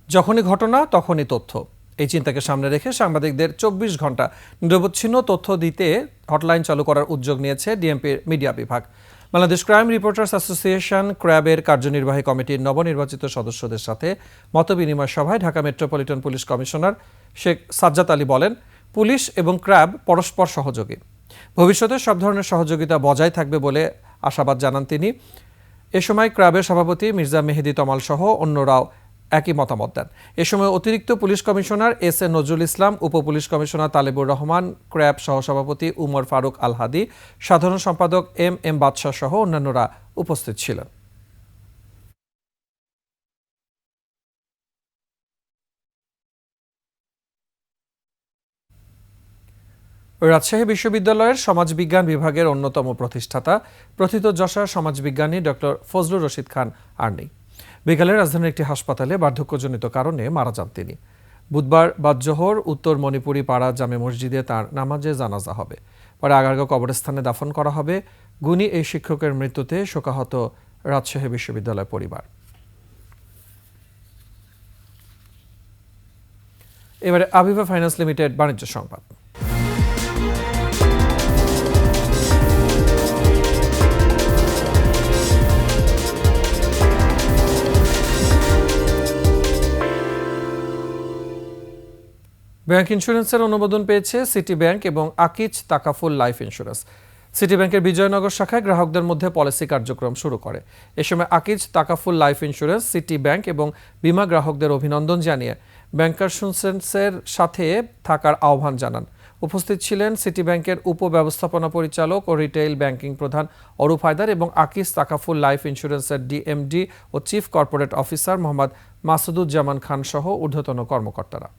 যখনই ঘটনা তখনই তথ্য, এই চিন্তাকে সামনে রেখে সাংবাদিকদের ২৪ ঘন্টা নিরবচ্ছিন্ন তথ্য দিতে হটলাইন চালু করার উদ্যোগ নিয়েছে ডিএমপির মিডিয়া বিভাগ। বাংলাদেশ ক্রাইম রিপোর্টার্স অ্যাসোসিয়েশন ক্র্যাবের কার্যনির্বাহী কমিটির নবনির্বাচিত সদস্যদের সাথে মতবিনিময় সভায় Dhaka metropolitan police commissioner Sheikh Sajjad Ali বলেন, পুলিশ এবং ক্র্যাব পরস্পর সহযোগী। ভবিষ্যতে সব ধরনের সহযোগিতা বজায় থাকবে বলে আশাবাদ জানান তিনি। এ সময় ক্র্যাবের সভাপতি মির্জা মেহেদি তমাল সহ অন্যরাও একই মতামত দেন। এ সময় অতিরিক্ত police commissioner S A Nazrul Islam, উপপুলিশ কমিশনার তালেবুর রহমান, ক্র্যাব সহসভাপতি উমর ফারুক আল হাদি, সাধারণ সম্পাদক এম এম বাদশাহ সহ অন্যান্যরা উপস্থিত ছিলেন। রাজশাহী বিশ্ববিদ্যালয়ের সমাজবিজ্ঞান বিভাগের অন্যতম প্রতিষ্ঠাতা প্রথিতযশা সমাজবিজ্ঞানী ডক্টর ফজলুর রশিদ খান আর নেই। বিকালে রাজধানীর একটি হাসপাতালে বার্ধক্যজনিত কারণে মারা যান তিনি। বুধবার বাদজোহর উত্তর মণিপুরি পাড়া জামে মসজিদে তার নামাজে জানাজা হবে। পরে আগারগাঁও কবরস্থানে দাফন করা হবে। গুণী এই শিক্ষকের মৃত্যুতে শোকাহত রাজশাহী বিশ্ববিদ্যালয় পরিবার। এবারে আভিভা ফাইন্যান্স লিমিটেড বাণিজ্য সংবাদ। ব্যাংক ইন্স্যুরেন্সের অনুমোদন পেয়েছে সিটি ব্যাংক এবং Akij Takaful life insurance. City ব্যাংকের বিজয়নগর শাখায় গ্রাহকদের মধ্যে পলিসি কার্যক্রম শুরু করে। এ সময় Akij Takaful life insurance city bank এবং বিমা গ্রাহকদের অভিনন্দন জানিয়ে ব্যাংকারসের সাথে থাকার আহ্বান জানান। উপস্থিত ছিলেন সিটি ব্যাংকের উপব্যবস্থাপনা পরিচালক ও রিটেইল ব্যাংকিং প্রধান অরূপ হায়দার এবং আকিজ তাকাফুল লাইফ ইন্স্যুরেন্সের ডিএমডি ও chief corporate officer Mohammad Masuduzzaman Khan সহ ঊর্ধ্বতন কর্মকর্তারা।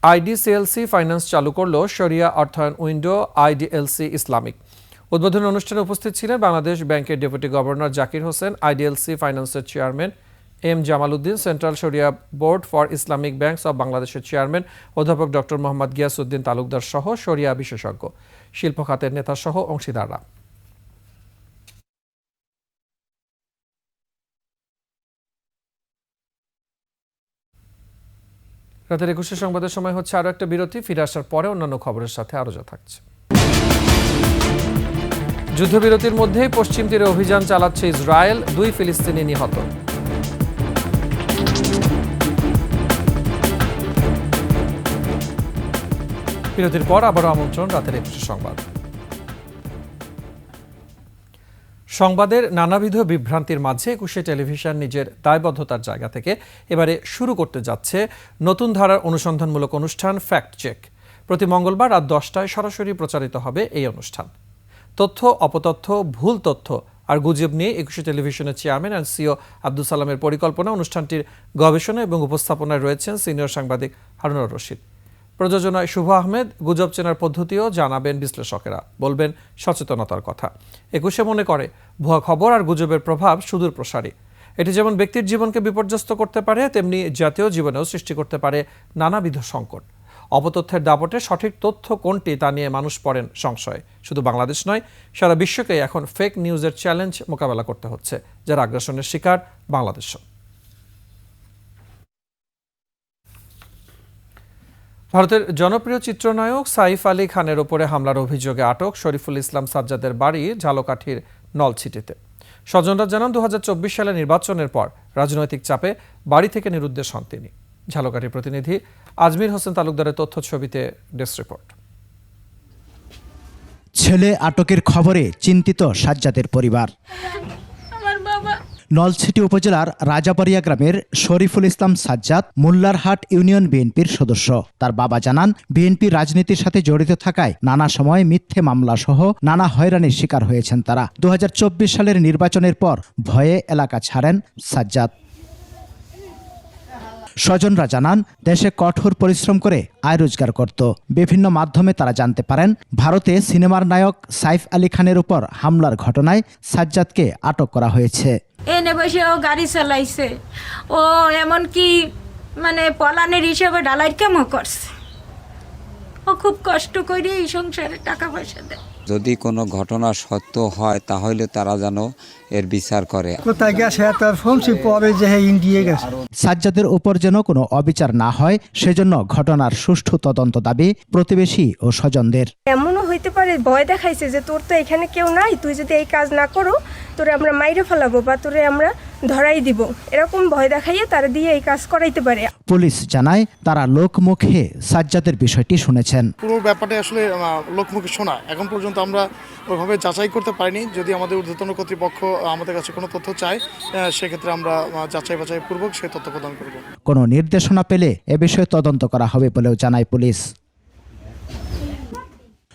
আইডিসিএলসি ফাইন্যান্স চালু করল শরিয়া অর্থায়ন উইন্ডো আইডিএলসি ইসলামিক। উদ্বোধনী অনুষ্ঠানে উপস্থিত ছিলেন বাংলাদেশ ব্যাংকের deputy governor Zakir Hossain, IDLC ফাইন্যান্সের chairman M Jamal Uddin, central Sharia board for Islamic banks of বাংলাদেশের চেয়ারম্যান অধ্যাপক ডক্টর মোহাম্মদ গিয়াসউদ্দিন তালুকদার সহ শরিয়া বিশেষজ্ঞ, শিল্প খাতের নেতা সহ অংশীদাররা। রাতের 21 সংবাদের সময় হচ্ছে আরো একটা বিরতি। ফিরে আসার পরে অন্যান্য খবরের সাথে আরো যা থাকছে। যুদ্ধবিরতির মধ্যেই পশ্চিম তীরে অভিযান চালাচ্ছে ইসরায়েল, 2 ফিলিস্তিনি নিহত। বিরতির পর আবারও আমন্ত্রণ রাতের 21 সংবাদ। সংবাদের নানাবিধ বিভ্রান্তির মাঝে 21 টেলিভিশন নিজের দায়বদ্ধতার জায়গা থেকে এবারে শুরু করতে যাচ্ছে নতুন ধারার অনুসন্ধানমূলক অনুষ্ঠান ফ্যাক্ট চেক। প্রতি মঙ্গলবার রাত 10টায় সরাসরি প্রচারিত হবে এই অনুষ্ঠান। তথ্য, অপতথ্য, ভুল তথ্য আর গুজব নিয়ে 21 টেলিভিশনের চেয়ারম্যান অ্যান্ড সিও আব্দুল সালামের পরিকল্পনা। অনুষ্ঠানটির গবেষণা এবং উপস্থাপনায় রয়েছেন সিনিয়র সাংবাদিক হারুনুর রশিদ। প্রযোজনায় শুভ আহমেদ। গুজব চেনার পদ্ধতিও জানাবেন বিশ্লেষকেরা, বলবেন সচেতনতার কথা। 21 মনে করে ভুয়া খবর আর গুজবের প্রভাব সুদূর প্রসারী। এটি যেমন ব্যক্তির জীবনকে বিপর্যস্ত করতে পারে, তেমনি জাতীয় জীবনেও সৃষ্টি করতে পারে নানাবিধ সংকট। অপতথ্যের দাপটে সঠিক তথ্য কোনটি তা নিয়ে মানুষ পড়েন সংশয়ে। শুধু বাংলাদেশ নয়, সারা বিশ্বকে এখন ফেক নিউজের চ্যালেঞ্জ মোকাবেলা করতে হচ্ছে, যার আগ্রাসনের শিকার বাংলাদেশও। ভারতের জনপ্রিয় চিত্রনায়ক সাইফ আলী খানের ওপরে হামলার অভিযোগে আটক শরীফুল ইসলাম সাজ্জাদের বাড়ি ঝালকাঠির নলছিটিতে। স্বজনরা জানান 2024 সালে নির্বাচনের পর রাজনৈতিক চাপে বাড়ি থেকে নিরুদ্দেশ হন তিনি। ঝালকাঠির প্রতিনিধি আজমির হোসেন তালুকদারের তথ্য ছবিতে ডেস্ক রিপোর্ট। ছেলে আটকের খবরে চিন্তিত সাজ্জাদের পরিবার। নলছিটি উপজেলার রাজাবাড়িয়া গ্রামের শরীফুল ইসলাম সাজ্জাদ মোল্লারহাট ইউনিয়ন বিএনপির সদস্য। তার বাবা জানান, বিএনপি রাজনীতির সাথে জড়িত থাকায় নানা সময় মিথ্যে মামলা সহ নানা হয়রানির শিকার হয়েছেন তারা। 2024 সালের নির্বাচনের পর ভয়ে এলাকা ছাড়েন সাজ্জাদ। স্বজনরা জানান, দেশে কঠোর পরিশ্রম করে আয় রোজগার করত। বিভিন্ন মাধ্যমে তারা জানতে পারেন ভারতে সিনেমার নায়ক সাইফ আলী খানের উপর হামলার ঘটনায় সাজ্জাদকে আটক করা হয়েছে। এনে বসে ও গাড়ি চালাইছে, ও এমনকি মানে পলানের হিসেবে ডালাই কেমন করছে। ও খুব কষ্ট করে এই সংসারে টাকা পয়সা দেয়। যদি কোনো ঘটনা সত্য হয় তাহলে তারা যেন এর বিচার করে। কোথায় গেছে তার শুনছি পরে যে ইন্ডিয়া গেছে। সাজ্জাদের উপর যেন কোনো অবিচার না হয় সেজন্য ঘটনার সুষ্ঠু তদন্ত দাবি প্রতিবেশী ও স্বজনদের। এমনও হইতে পারে ভয় দেখাইছে যে তোর তো এখানে কেউ নাই, তুই যদি এই কাজ না করো তোরে আমরা মাইরে ফেলাবো বা তোরে আমরা ধরাই দিব, এরকম ভয় দেখাইয়ে তারা দিয়ে এই কাজ করাইতে পারে। পুলিশ জানায় তারা লোকমুখে সাজ্জাদের বিষয়টি শুনেছেন। পুরো ব্যাপারটা আসলে লোকমুখে শোনা, এখন পর্যন্ত আমরা ওইভাবে যাচাই করতে পারিনি। যদি আমাদের ঊর্ধ্বতন কর্তৃপক্ষ আমাদের কাছে কোনো তথ্য চায় সেক্ষেত্রে আমরা যাচাই বাছাই পূর্বক সেই তথ্য প্রদান করব। কোনো নির্দেশনা পেলে এ বিষয়ে তদন্ত করা হবে বলেও জানায় পুলিশ।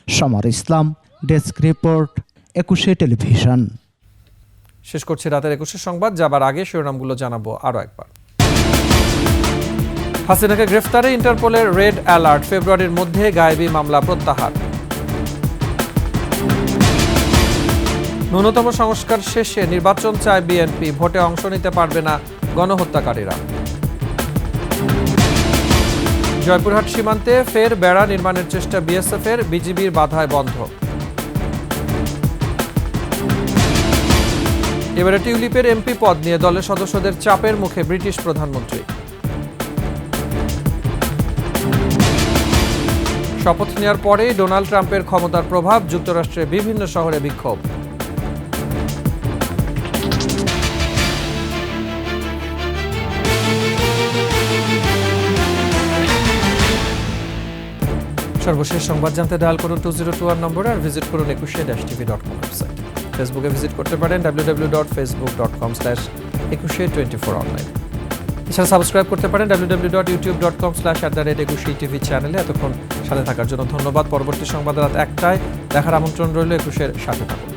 সমর ইসলাম, ডেস্ক রিপোর্ট, 21 টেলিভিশন। শেষ করছি রাতের 21 সংবাদ। যাবার আগে শিরোনামগুলো জানাবো আরও একবার। হাসিনাকে গ্রেফতারে ইন্টারপোলের রেড অ্যালার্ট, ফেব্রুয়ারির মধ্যে গায়েবী মামলা প্রত্যাহার। ন্যূনতম সংস্কার শেষে নির্বাচন চায় বিএনপি, ভোটে অংশ নিতে পারবে না গণহত্যাকারীরা। জয়পুরহাট সীমান্তে ফের বেড়া নির্মাণের চেষ্টা বিএসএফের, বিজিবির বাধায় বন্ধ। এবারে টিউলিপের এমপি পদ নিয়ে দলের সদস্যদের চাপের মুখে ব্রিটিশ প্রধানমন্ত্রী। শপথ নেওয়ার পরেই ডোনাল্ড ট্রাম্পের ক্ষমতার প্রভাব, যুক্তরাষ্ট্রের বিভিন্ন শহরে বিক্ষোভ। সর্বশেষ সংবাদ জানতে ডায়াল করুন 2021 নম্বরে আর ভিজিট করুন 21-tv.com ওয়েবসাইট। ফেসবুকে ভিজিট করতে পারেন www.facebook.com/2124 অনলাইন। এছাড়া সাবস্ক্রাইব করতে পারেন www.youtube.com/21tv চ্যানেলে। এতক্ষণ সাথে থাকার জন্য ধন্যবাদ। পরবর্তী সংবাদ রাত 1টায় দেখার আমন্ত্রণ রইল। 21-এর সাথে থাকুন।